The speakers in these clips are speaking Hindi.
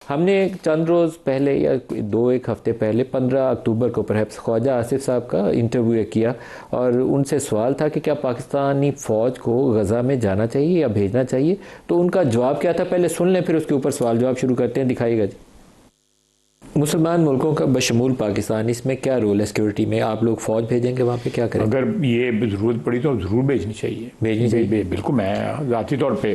हमने चंद रोज़ पहले या दो एक हफ्ते पहले 15 अक्टूबर को परहैप्स ख्वाजा आसिफ साहब का इंटरव्यू किया और उनसे सवाल था कि क्या पाकिस्तानी फ़ौज को गज़ा में जाना चाहिए या भेजना चाहिए। तो उनका जवाब क्या था, पहले सुन लें फिर उसके ऊपर सवाल जवाब शुरू करते हैं। दिखाइएगा जी। मुसलमान मुल्कों का बशमूल पाकिस्तान, इसमें क्या रोल है सिक्योरिटी में? आप लोग फ़ौज भेजेंगे वहाँ पे, क्या करें? अगर ये ज़रूरत पड़ी तो ज़रूर भेजनी चाहिए। भेजनी चाहिए बिल्कुल, मैं ज़ाती तौर पे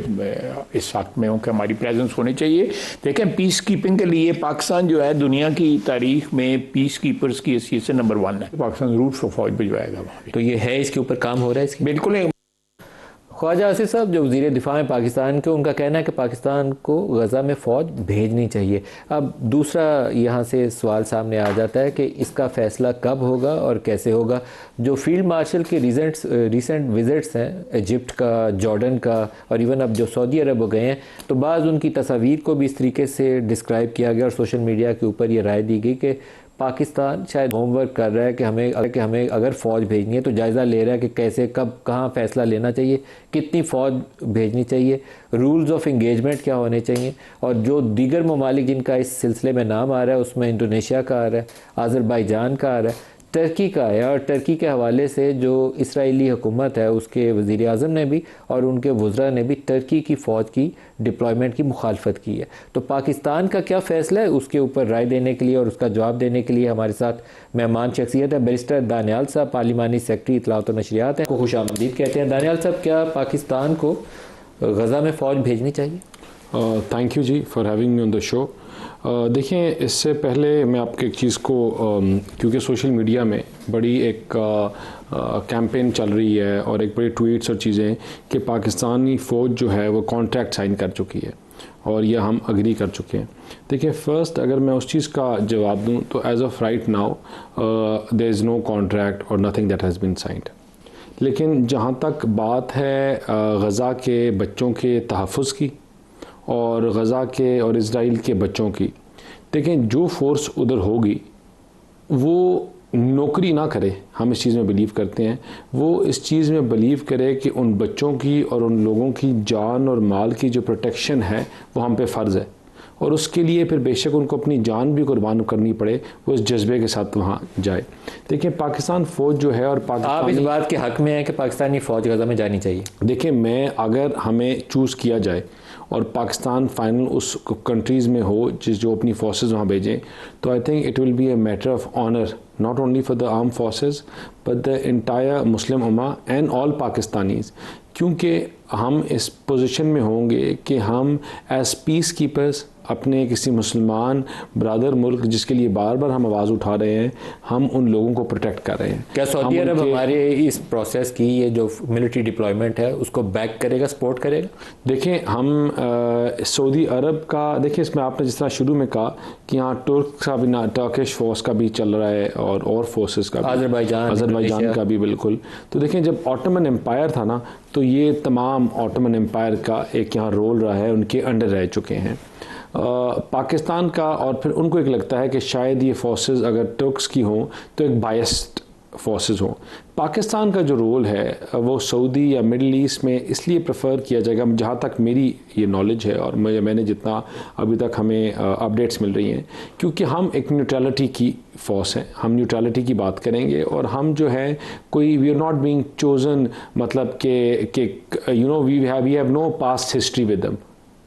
इस वक्त में हूँ कि हमारी प्रेजेंस होनी चाहिए। देखें, पीस कीपिंग के लिए पाकिस्तान जो है दुनिया की तारीख में पीस कीपर्स की हैसियत से नंबर 1 है। पाकिस्तान ज़रूर फ़ौज भिजवाएगा वहाँ पे। तो ये है, इसके ऊपर काम हो रहा है इसकी? बिल्कुल। ख्वाजा आसिफ साहब जो वज़ीर दिफा हैं पाकिस्तान के, उनका कहना है कि पाकिस्तान को गज़ा में फ़ौज भेजनी चाहिए। अब दूसरा यहाँ से सवाल सामने आ जाता है कि इसका फ़ैसला कब होगा और कैसे होगा। जो फील्ड मार्शल के रिसेंट विज़िट्स हैं इजिप्ट का, जॉर्डन का और इवन अब जो सऊदी अरब हो गए हैं, तो बाज़ उनकी तस्वीर को भी इस तरीके से डिस्क्राइब किया गया और सोशल मीडिया के ऊपर ये राय दी गई कि पाकिस्तान शायद होमवर्क कर रहा है कि हमें अगर फ़ौज भेजनी है तो जायज़ा ले रहा है कि कैसे, कब, कहाँ फ़ैसला लेना चाहिए, कितनी फ़ौज भेजनी चाहिए, रूल्स ऑफ इंगेजमेंट क्या होने चाहिए। और जो दीगर ममालिक जिनका इस सिलसिले में नाम आ रहा है उसमें इंडोनेशिया का आ रहा है, आज़रबाईजान का आ रहा है, टर्की का है। और टर्की के हवाले से जो इसराइली हुकूमत है उसके वज़ीर आज़म ने भी और उनके वज़रा ने भी टर्की की फ़ौज की डिप्लॉयमेंट की मुखालफत की है। तो पाकिस्तान का क्या फ़ैसला है, उसके ऊपर राय देने के लिए और उसका जवाब देने के लिए हमारे साथ मेहमान शख्सियत है बैरिस्टर दानियाल साहब, पार्लिमानी सेक्रेटरी इत्तलात व नशरियात हैं, को खुश आमदीद कहते हैं। दानियाल साहब, क्या पाकिस्तान को गज़ा में फ़ौज भेजनी चाहिए? Thank you ji for having me on the show. देखें, इससे पहले मैं आपको एक चीज़ को क्योंकि सोशल मीडिया में बड़ी एक कैंपेन चल रही है और एक बड़ी ट्वीट्स और चीज़ें कि पाकिस्तानी फ़ौज जो है वो कॉन्ट्रैक्ट साइन कर चुकी है और यह हम अग्री कर चुके हैं। देखिए, फ़र्स्ट अगर मैं उस चीज़ का जवाब दूं तो as of right now there is no contract और nothing that has been signed. लेकिन जहाँ तक बात है गज़ा के बच्चों के तहफ़्फ़ुज़ की और गज़ा के और इज़राइल के बच्चों की, देखें जो फोर्स उधर होगी वो नौकरी ना करे, हम इस चीज़ में बिलीव करते हैं, वो इस चीज़ में बिलीव करे कि उन बच्चों की और उन लोगों की जान और माल की जो प्रोटेक्शन है वो हम पे फ़र्ज़ है और उसके लिए फिर बेशक उनको अपनी जान भी कुर्बान करनी पड़े, वो इस जज्बे के साथ वहाँ जाए। देखिए, पाकिस्तान फ़ौज जो है और पाकिस्तान, आप इस बात के हक़ में हैं कि पाकिस्तानी फ़ौज गज़ा में जानी चाहिए? देखिए, मैं अगर हमें चूज़ किया जाए और पाकिस्तान फाइनल उस कंट्रीज़ में हो जो अपनी फोर्सेस वहाँ भेजें, तो I think it will be a matter of honour not only for the arm forces but the entire Muslim उम्मा एंड ऑल पाकिस्तानीज़, क्योंकि हम इस पोजीशन में होंगे कि हम एज पीस कीपर्स अपने किसी मुसलमान ब्रादर मुल्क जिसके लिए बार बार हम आवाज़ उठा रहे हैं, हम उन लोगों को प्रोटेक्ट कर रहे हैं। क्या सऊदी अरब हमारे इस प्रोसेस की, ये जो मिलिट्री डिप्लॉयमेंट है, उसको बैक करेगा, सपोर्ट करेगा? देखें, हम सऊदी अरब का, देखिए इसमें आपने जिस तरह शुरू में कहा कि यहाँ तुर्क का भी ना, टर्किश फोर्स का भी चल रहा है और फोर्सेस का भी, आज़रबाईजान का भी, बिल्कुल। तो देखें, जब ऑटोमन एम्पायर था ना, तो ये तमाम ऑटोमन एम्पायर का एक यहाँ रोल रहा है, उनके अंडर रह चुके हैं पाकिस्तान का। और फिर उनको एक लगता है कि शायद ये फोर्सेस अगर तुर्क्स की हों तो एक बायस्ड फोर्सेस हों। पाकिस्तान का जो रोल है वो सऊदी या मिडल ईस्ट में इसलिए प्रेफर किया जाएगा, जहाँ तक मेरी ये नॉलेज है और मैंने जितना अभी तक हमें अपडेट्स मिल रही हैं, क्योंकि हम एक न्यूट्रलिटी की फोर्स हैं, हम न्यूट्रलिटी की बात करेंगे और हम जो है कोई, we are not being chosen, मतलब कि you know we have no past history with them,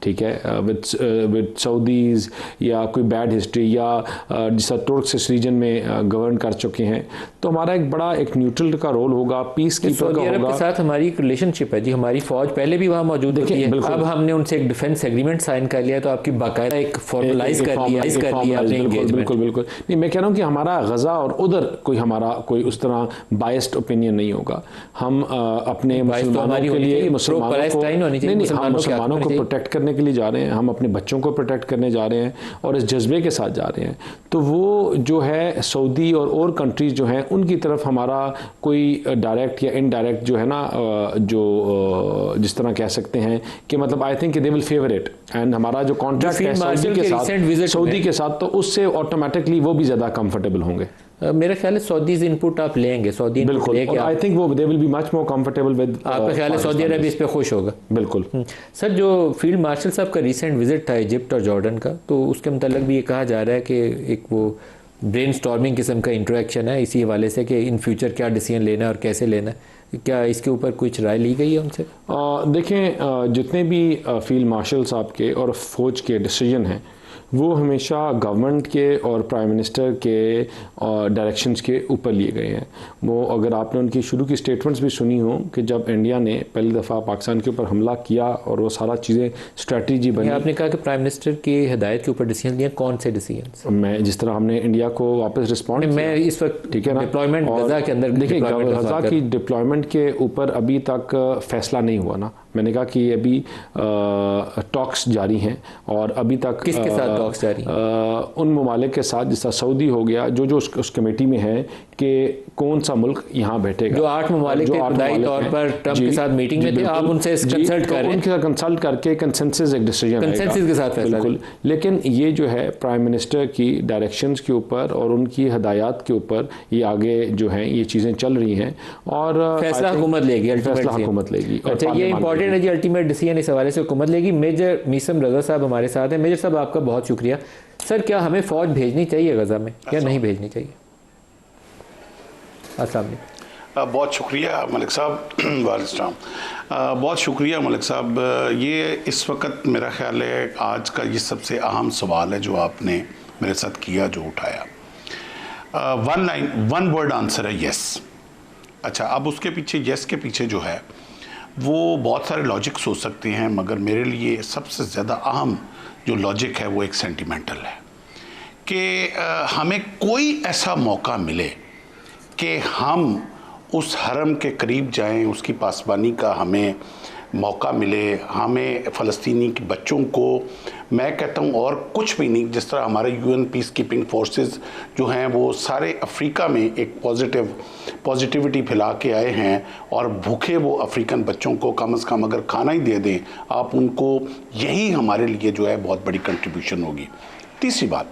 ठीक है, विद सऊदीज़ या कोई बैड हिस्ट्री या जिस तुर्क्स इस रीजन में गवर्न कर चुके हैं, तो हमारा एक बड़ा एक न्यूट्रल का रोल होगा, पीस कीपर का होगा। के साथ हमारी एक रिलेशनशिप है जी, हमारी फ़ौज पहले भी वहाँ मौजूद होती है। अब हमने उनसे एक डिफेंस एग्रीमेंट साइन कर लिया, तो आपकी बाकायदा एक फॉर्मलाइज कर दिया। बिल्कुल बिल्कुल नहीं, मैं कह रहा हूँ कि हमारा गज़ा और उधर हमारा कोई उस तरह बायस्ड ओपिनियन नहीं होगा। हम अपने मुसलमानों के लिए मुसलमानों को प्रोटेक्ट करने के लिए जा रहे हैं, हम अपने बच्चों को प्रोटेक्ट करने जा रहे हैं और इस जज्बे के साथ जा रहे हैं। तो वो जो है सऊदी और कंट्रीज़ जो हैं उनकी तरफ हमारा कोई डायरेक्ट या इनडायरेक्ट जो है ना, जो जिस तरह कह सकते हैं कि मतलब I think they will favour it, and हमारा जो कॉन्ट्रैक्ट है सऊदी के साथ, तो उससे ऑटोमेटिकली वो भी ज़्यादा कंफर्टेबल होंगे। मेरा ख्याल है सऊदीज इनपुट आप लेंगे, सऊदी बिल्कुल, और आई थिंक वो they will be much more comfortable with, आपका ख्याल है सऊदी अरब इस पे खुश होगा? बिल्कुल। सर, जो फील्ड मार्शल साहब का रिसेंट विजिट था इजिप्ट और जॉर्डन का, तो उसके मतलब भी ये कहा जा रहा है कि एक वो ब्रेन स्टॉर्मिंग किस्म का इंटरेक्शन है इसी हवाले से कि इन फ्यूचर क्या डिसीजन लेना है और कैसे लेना है। क्या इसके ऊपर कुछ राय ली गई है उनसे? देखें, जितने भी फील्ड मार्शल साहब के और फौज के डिसीजन हैं वो हमेशा गवर्नमेंट के और प्राइम मिनिस्टर के डायरेक्शंस के ऊपर लिए गए हैं। वो अगर आपने उनकी शुरू की स्टेटमेंट्स भी सुनी हो कि जब इंडिया ने पहली दफ़ा पाकिस्तान के ऊपर हमला किया और वो सारा चीज़ें स्ट्रेटजी बनी, आपने कहा कि प्राइम मिनिस्टर की हिदायत के ऊपर डिसीजन लिए, कौन से डिसीजन? मैं जिस तरह हमने इंडिया को वापस रिस्पॉन्ड, मैं इस वक्त ठीक है ना डिप्लॉयमेंट गजा के अंदर, देखिए गजा की डिप्लॉयमेंट के ऊपर अभी तक फैसला नहीं हुआ ना। मैंने कहा कि अभी टॉक्स जारी हैं और अभी तक किसके साथ टॉक्स जारी हैं? उन ममालिक के साथ, जैसा सऊदी हो गया, जो उस कमेटी में है कि कौन सा मुल्क यहाँ बैठेगा। जो 8 ममालिक इब्तदाई तौर पर ट्रंप के साथ मीटिंग में थे, आप उनसे कंसल्ट कर रहे हैं? उनके साथ कंसल्ट करके कंसेंसस एक डिसीजन कंसेंसस के साथ फैसला। बिल्कुल, लेकिन ये जो है प्राइम मिनिस्टर की डायरेक्शंस के ऊपर और उनकी हदायत के ऊपर ये आगे जो हैं ये चीज़ें चल रही हैं और फैसला हुकूमत लेगी, फैसला हुकूमत लेगी। अच्छा, ये इंपॉर्टेंट है जी, अल्टीमेट डिसीजन इस हवाले से हुकूमत लेगी। मेजर मीसम रजा साहब हमारे साथ हैं। मेजर साहब, आपका बहुत शुक्रिया। सर, क्या हमें फ़ौज भेजनी चाहिए गजा में या नहीं भेजनी चाहिए? अस्सलाम वालेकुम। बहुत शुक्रिया मलिक साहब। वालेकुम, बहुत शुक्रिया मलिक साहब। ये इस वक्त मेरा ख्याल है आज का ये सबसे अहम सवाल है जो आपने मेरे साथ किया, जो उठाया। वन वर्ड आंसर है यस। अच्छा, अब उसके पीछे, यस के पीछे जो है वो बहुत सारे लॉजिक्स हो सकते हैं, मगर मेरे लिए सबसे ज़्यादा अहम जो लॉजिक है वो एक सेंटिमेंटल है कि हमें कोई ऐसा मौका मिले कि हम उस हरम के करीब जाएं, उसकी पासबानी का हमें मौका मिले, हमें फ़लस्तीनी के बच्चों को, मैं कहता हूँ और कुछ भी नहीं, जिस तरह हमारे यूएन पीस कीपिंग फोर्सेस जो हैं वो सारे अफ्रीका में एक पॉजिटिविटी फैला के आए हैं और भूखे वो अफ्रीकन बच्चों को कम से कम अगर खाना ही दे दें आप उनको, यही हमारे लिए जो है बहुत बड़ी कंट्रीब्यूशन होगी। तीसरी बात,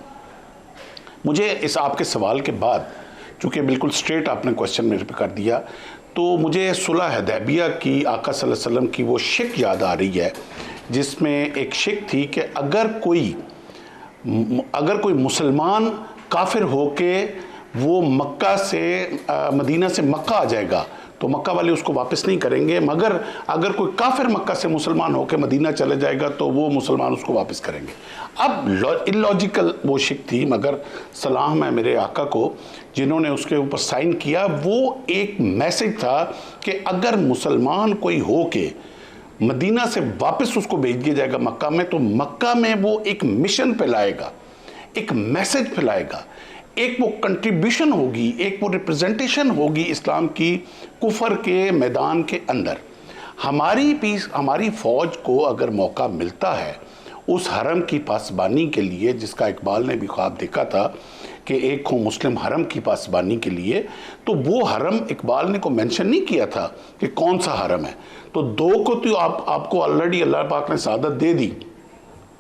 मुझे इस आपके सवाल के बाद, चूँकि बिल्कुल स्ट्रेट आपने क्वेश्चन मेरे पे कर दिया, तो मुझे सुलह हुदैबिया की आका सल्लल्लाहु अलैहि वसल्लम की वो शिक याद आ रही है जिसमें एक शिक थी कि अगर कोई मुसलमान काफिर होके वो मक्का से मदीना से मक्का आ जाएगा तो मक्का वाले उसको वापस नहीं करेंगे, मगर अगर कोई काफिर मक्का से मुसलमान होकर मदीना चले जाएगा तो वो मुसलमान उसको वापस करेंगे। अब इलॉजिकल वो शिक थी, मगर सलाम है मेरे आका को जिन्होंने उसके ऊपर साइन किया। वो एक मैसेज था कि अगर मुसलमान कोई हो के मदीना से वापस उसको भेज दिया जाएगा मक्का में, तो मक्का में वो एक मिशन फैलाएगा, एक मैसेज फैलाएगा, एक वो कंट्रीब्यूशन होगी, एक वो रिप्रेजेंटेशन होगी इस्लाम की कुफर के मैदान के अंदर। हमारी फ़ौज को अगर मौका मिलता है उस हरम की पासबानी के लिए, जिसका इकबाल ने भी ख्वाब देखा था कि एक हो मुस्लिम हरम की पासबानी के लिए, तो वो हरम इकबाल ने को मेंशन नहीं किया था कि कौन सा हरम है। तो दो को तो आपको ऑलरेडी अल्लाह पाक ने सादत दे दी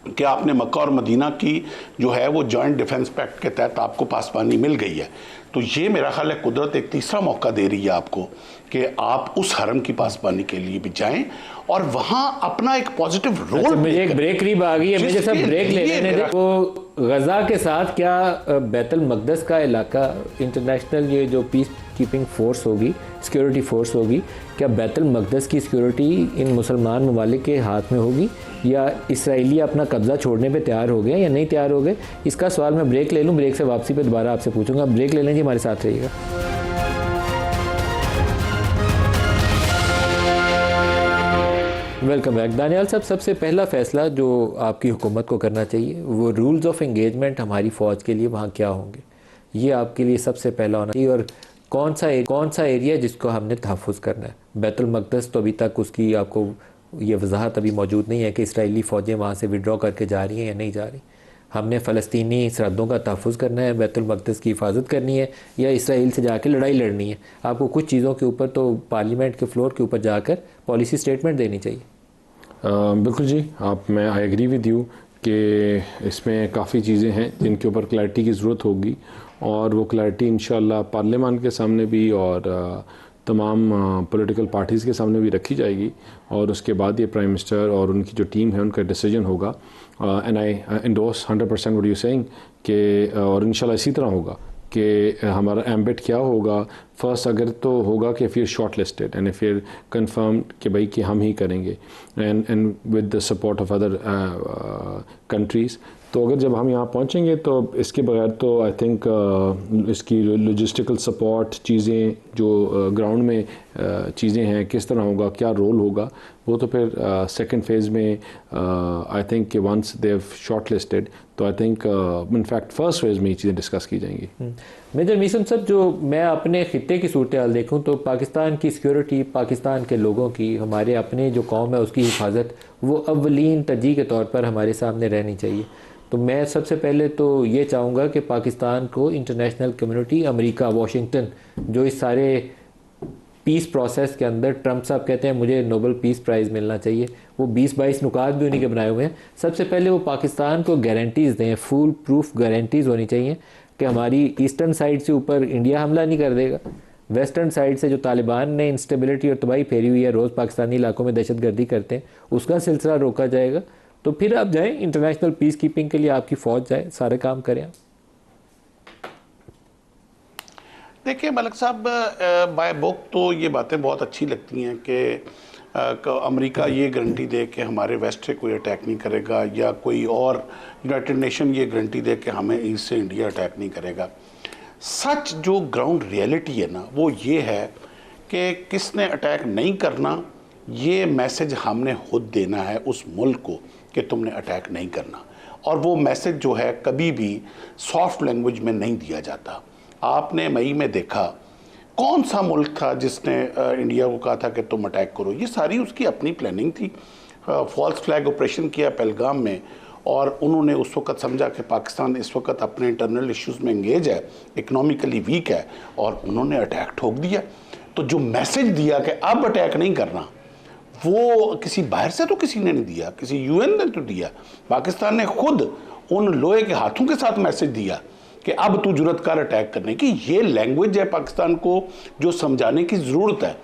कि आपने मक्का और मदीना की जो है वो जॉइंट डिफेंस पैक्ट के तहत आपको पासबानी मिल गई है। तो ये मेरा ख्याल है कुदरत एक तीसरा मौका दे रही है आपको कि आप उस हरम की पासबानी के लिए भी जाएं और वहाँ अपना एक पॉजिटिव रोल। अच्छा, मुझे एक ब्रेक करीब आ गई है, मुझे सब ब्रेक ले लेने दे। तो गजा के साथ क्या बैतुल मक़दस का इलाका, इंटरनेशनल ये जो पीस कीपिंग फोर्स होगी, सिक्योरिटी फोर्स होगी, क्या बैतुल मक़दस की सिक्योरिटी इन मुसलमान ममालिक के हाथ में होगी या इसराइली अपना कब्ज़ा छोड़ने पे तैयार हो गए या नहीं तैयार हो गए? इसका सवाल मैं ब्रेक ले लूँ, ब्रेक से वापसी पे दोबारा आपसे पूछूंगा। ब्रेक ले लें जी, हमारे साथ रहिएगा। Welcome back. दानियाल साहब, सबसे पहला फ़ैसला जो आपकी हुकूमत को करना चाहिए वो रूल्स ऑफ एंगेजमेंट हमारी फ़ौज के लिए वहाँ क्या होंगे, ये आपके लिए सबसे पहला होना चाहिए। और कौन सा एरिया जिसको हमने तहफ़्फ़ुज़ करना है? बैतुल मक़दस तो अभी तक उसकी आपको ये वजाहत अभी मौजूद नहीं है कि इसराइली फ़ौजें वहाँ से विड्रॉ करके जा रही हैं या नहीं जा रही। हमने फ़लस्तीनी सरहदों का तहफ़्फ़ुज़ करना है, बैतुल मक़दस की हिफाजत करनी है या इसराइल से जाकर लड़ाई लड़नी है? आपको कुछ चीज़ों के ऊपर तो पार्लियामेंट के फ्लोर के ऊपर जाकर पॉलिसी स्टेटमेंट देनी चाहिए। बिल्कुल जी, मैं आई एग्री विद यू कि इसमें काफ़ी चीज़ें हैं जिनके ऊपर क्लैरिटी की ज़रूरत होगी, और वो क्लैरिटी इंशाल्लाह पार्लियामान के सामने भी और तमाम पॉलिटिकल पार्टीज़ के सामने भी रखी जाएगी, और उसके बाद ये प्राइम मिनिस्टर और उनकी जो टीम है उनका डिसीजन होगा। And I endorse 100% what you saying कि और इंशाल्लाह इसी तरह होगा कि हमारा एम्बिट क्या होगा। फर्स्ट अगर तो होगा कि फिर शॉर्ट लिस्टेड एंड फिर कंफर्म कि भाई कि हम ही करेंगे, and with the support of other countries. तो अगर जब हम यहाँ पहुँचेंगे तो इसके बगैर तो आई थिंक इसकी लॉजिस्टिकल सपोर्ट चीज़ें जो ग्राउंड में चीज़ें हैं किस तरह होगा, क्या रोल होगा, वो तो फिर सेकंड फेज़ में आई थिंक कि once they have shortlisted तो I think in fact first phase में ये चीज़ें डिस्कस की जाएंगी। मेजर मीसम साहब, जो मैं अपने खित्ते की सूरत हाल देखूँ तो पाकिस्तान की सिक्योरिटी, पाकिस्तान के लोगों की, हमारे अपने जो कौम है उसकी हिफाजत, वो अव्वलीन तरजीह के तौर पर हमारे सामने रहनी चाहिए। तो मैं सबसे पहले तो ये चाहूँगा कि पाकिस्तान को इंटरनेशनल कम्युनिटी, अमेरिका, वाशिंगटन, जो इस सारे पीस प्रोसेस के अंदर ट्रंप साहब कहते हैं मुझे नोबेल पीस प्राइज़ मिलना चाहिए, वो 20-22 नुकात भी उन्हीं के बनाए हुए हैं। सबसे पहले वो पाकिस्तान को गारंटीज़ दें, फुल प्रूफ गारंटीज़ होनी चाहिए कि हमारी ईस्टर्न साइड से ऊपर इंडिया हमला नहीं कर देगा, वेस्टर्न साइड से जो तालिबान ने इंस्टेबिलिटी और तबाही फेरी हुई है, रोज़ पाकिस्तानी इलाकों में दहशतगर्दी करते हैं, उसका सिलसिला रोका जाएगा। तो फिर आप जाएं इंटरनेशनल पीस कीपिंग के लिए, आपकी फ़ौज जाए, सारे काम करें। देखिए मलिक साहब, बाय बुक तो ये बातें बहुत अच्छी लगती हैं कि अमेरिका ये गारंटी दे कि हमारे वेस्ट से कोई अटैक नहीं करेगा, या कोई और यूनाइटेड नेशन ये गारंटी दे कि हमें ईस्ट से इंडिया अटैक नहीं करेगा। सच जो ग्राउंड रियलिटी है ना, वो ये है कि किसने अटैक नहीं करना, ये मैसेज हमने खुद देना है उस मुल्क को कि तुमने अटैक नहीं करना। और वो मैसेज जो है कभी भी सॉफ्ट लैंग्वेज में नहीं दिया जाता। आपने मई में देखा कौन सा मुल्क था जिसने इंडिया को कहा था कि तुम अटैक करो, ये सारी उसकी अपनी प्लानिंग थी। फॉल्स फ्लैग ऑपरेशन किया पहलगाम में, और उन्होंने उस वक्त समझा कि पाकिस्तान इस वक्त अपने इंटरनल इश्यूज़ में इंगेज है, इकनॉमिकली वीक है, और उन्होंने अटैक ठोक दिया। तो जो मैसेज दिया कि अब अटैक नहीं करना, वो किसी बाहर से तो किसी ने नहीं दिया, किसी यूएन ने तो दिया। पाकिस्तान ने खुद उन लोहे के हाथों के साथ मैसेज दिया कि अब तू जुर्रत कर अटैक करने की। ये लैंग्वेज है पाकिस्तान को जो समझाने की ज़रूरत है,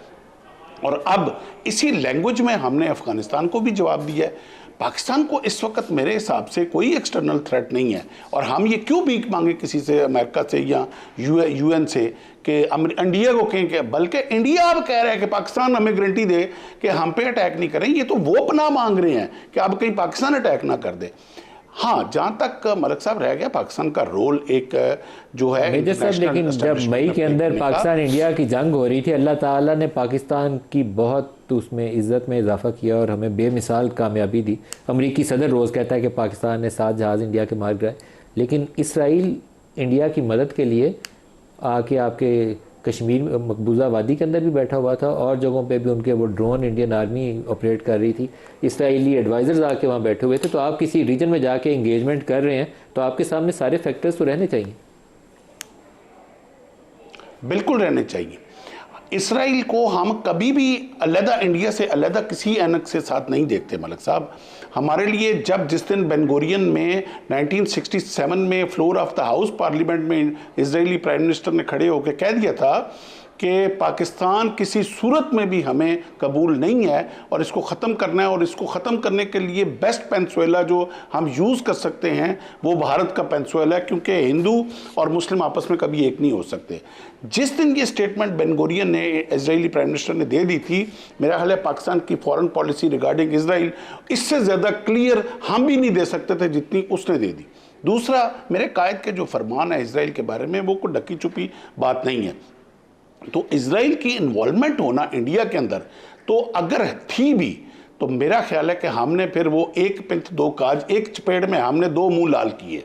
और अब इसी लैंग्वेज में हमने अफ़गानिस्तान को भी जवाब दिया है। पाकिस्तान को इस वक्त मेरे हिसाब से कोई एक्सटर्नल थ्रेट नहीं है, और हम ये क्यों भीख मांगे किसी से, अमेरिका से या यूएन से कि इंडिया को कहें कि, बल्कि इंडिया अब कह रहा है कि पाकिस्तान हमें गारंटी दे कि हम पे अटैक नहीं करें। ये तो वो पनाह मांग रहे हैं कि अब कहीं पाकिस्तान अटैक ना कर दे। हाँ, जहाँ तक मलिक साहब रह गया पाकिस्तान का रोल एक जो है मेजर साहब, लेकिन जब मई के अंदर पाकिस्तान इंडिया की जंग हो रही थी, अल्लाह ताला ने पाकिस्तान की बहुत उसमें इज़्ज़त में इजाफा किया और हमें बेमिसाल कामयाबी दी। अमरीकी सदर रोज़ कहता है कि पाकिस्तान ने 7 जहाज़ इंडिया के मार गिराए, लेकिन इसराइल इंडिया की मदद के लिए आके आपके कश्मीर मकबूजा वादी के अंदर भी बैठा हुआ था, और जगहों पे भी उनके वो ड्रोन इंडियन आर्मी ऑपरेट कर रही थी, इसराइली एडवाइज़र्स आके वहाँ बैठे हुए थे। तो आप किसी रीजन में जाके इंगेजमेंट कर रहे हैं तो आपके सामने सारे फैक्टर्स तो रहने चाहिए। बिल्कुल रहने चाहिए। इसराइल को हम कभी भी अलहदा इंडिया से, अलहदा किसी एनक से साथ नहीं देखते मलिक साहब। हमारे लिए जब जिस दिन बेन गुरियन में 1967 में floor of the house parliament में इजरायली प्राइम मिनिस्टर ने खड़े होकर कह दिया था कि पाकिस्तान किसी सूरत में भी हमें कबूल नहीं है और इसको ख़त्म करना है, और इसको ख़त्म करने के लिए बेस्ट पेंसुएला जो हम यूज़ कर सकते हैं वो भारत का पेंसुएला है, क्योंकि हिंदू और मुस्लिम आपस में कभी एक नहीं हो सकते। जिस दिन ये स्टेटमेंट बेन गुरियन ने, इजरायली प्राइम मिनिस्टर ने दे दी थी, मेरा ख्याल है पाकिस्तान की फॉरेन पॉलिसी रिगार्डिंग इसराइल इससे ज़्यादा क्लियर हम भी नहीं दे सकते थे जितनी उसने दे दी। दूसरा, मेरे कायद के जो फरमान है इसराइल के बारे में वो कोई ढकी छुपी बात नहीं है। तो इसराइल की इन्वॉल्वमेंट होना इंडिया के अंदर, तो अगर थी भी तो मेरा ख्याल है कि हमने फिर वो एक पिंथ दो काज, एक चपेट में हमने 2 मुंह लाल किए।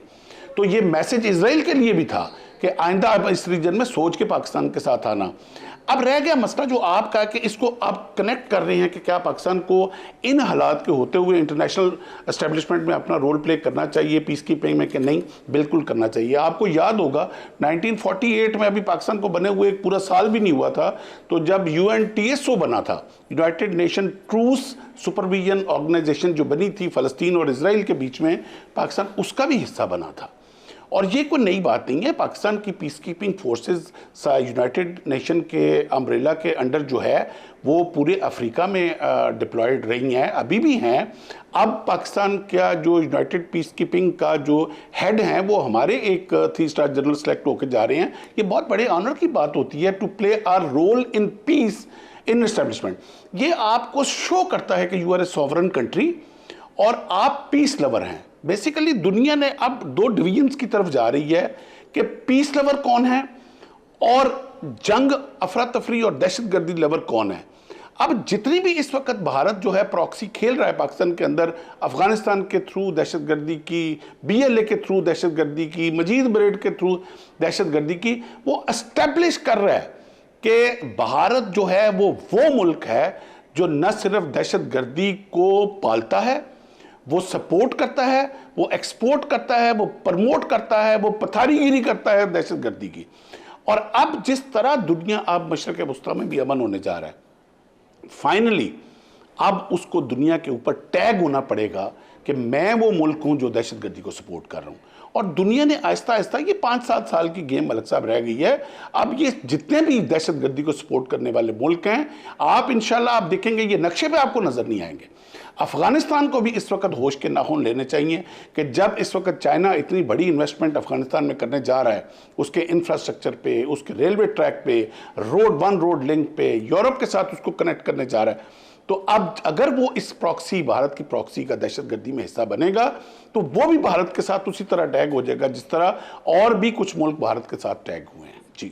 तो ये मैसेज इसराइल के लिए भी था कि आइंदा अब इस रीजन में सोच के पाकिस्तान के साथ आना। अब रह गया मसला जो आपका कि इसको आप कनेक्ट कर रहे हैं कि क्या पाकिस्तान को इन हालात के होते हुए इंटरनेशनल एस्टेब्लिशमेंट में अपना रोल प्ले करना चाहिए पीस कीपिंग में कि नहीं, बिल्कुल करना चाहिए। आपको याद होगा 1948 में अभी पाकिस्तान को बने हुए एक पूरा साल भी नहीं हुआ था, तो जब UNTSO बना था, United Nation Truce Supervision Organization जो बनी थी फ़लस्तीन और इसराइल के बीच में, पाकिस्तान उसका भी हिस्सा बना था। और ये कोई नई बात नहीं है, पाकिस्तान की peace keeping forces United nation के अम्ब्रेला के अंडर जो है वो पूरे अफ्रीका में डिप्लॉयड रही हैं, अभी भी हैं। अब पाकिस्तान का जो यूनाइटेड पीस कीपिंग का जो हेड हैं वो हमारे एक 3 स्टार जनरल सेलेक्ट होकर जा रहे हैं। ये बहुत बड़े ऑनर की बात होती है to play our role in peace in establishment. ये आपको शो करता है कि you are a sovereign country और आप पीस लवर हैं। बेसिकली दुनिया ने अब 2 डिवीजन्स की तरफ जा रही है कि पीस लवर कौन है और जंग, अफरा तफरी और दहशतगर्दी लवर कौन है। अब जितनी भी इस वक्त भारत जो है प्रॉक्सी खेल रहा है पाकिस्तान के अंदर, अफगानिस्तान के थ्रू दहशतगर्दी की, BLA के थ्रू दहशतगर्दी की, मजीद ब्रेड के थ्रू दहशतगर्दी की, वो एस्टेब्लिश कर रहा है कि भारत जो है वो मुल्क है जो न सिर्फ दहशतगर्दी को पालता है, वो सपोर्ट करता है, वो एक्सपोर्ट करता है, वो प्रमोट करता है, वो पथारीगिरी करता है दहशतगर्दी की। और अब जिस तरह दुनिया अब मशरक़ वस्ता में भी अमन होने जा रहा है, फाइनली अब उसको दुनिया के ऊपर टैग होना पड़ेगा कि मैं वो मुल्क हूं जो दहशतगर्दी को सपोर्ट कर रहा हूं। और दुनिया ने आहिस्ता आहिस्ता, ये 5-7 साल की गेम मलिक साहब रह गई है। अब ये जितने भी दहशतगर्दी को सपोर्ट करने वाले मुल्क हैं, आप इंशाल्लाह आप देखेंगे ये नक्शे पे आपको नजर नहीं आएंगे। अफगानिस्तान को भी इस वक्त होश के नाखून लेने चाहिए कि जब इस वक्त चाइना इतनी बड़ी इन्वेस्टमेंट अफगानिस्तान में करने जा रहा है, उसके इंफ्रास्ट्रक्चर पे, उसके रेलवे ट्रैक पे, वन रोड लिंक पे, यूरोप के साथ उसको कनेक्ट करने जा रहा है, तो अब अगर वो इस प्रॉक्सी, भारत की प्रॉक्सी का दहशतगर्दी में हिस्सा बनेगा तो वो भी भारत के साथ उसी तरह टैग हो जाएगा जिस तरह और भी कुछ मुल्क भारत के साथ टैग हुए हैं।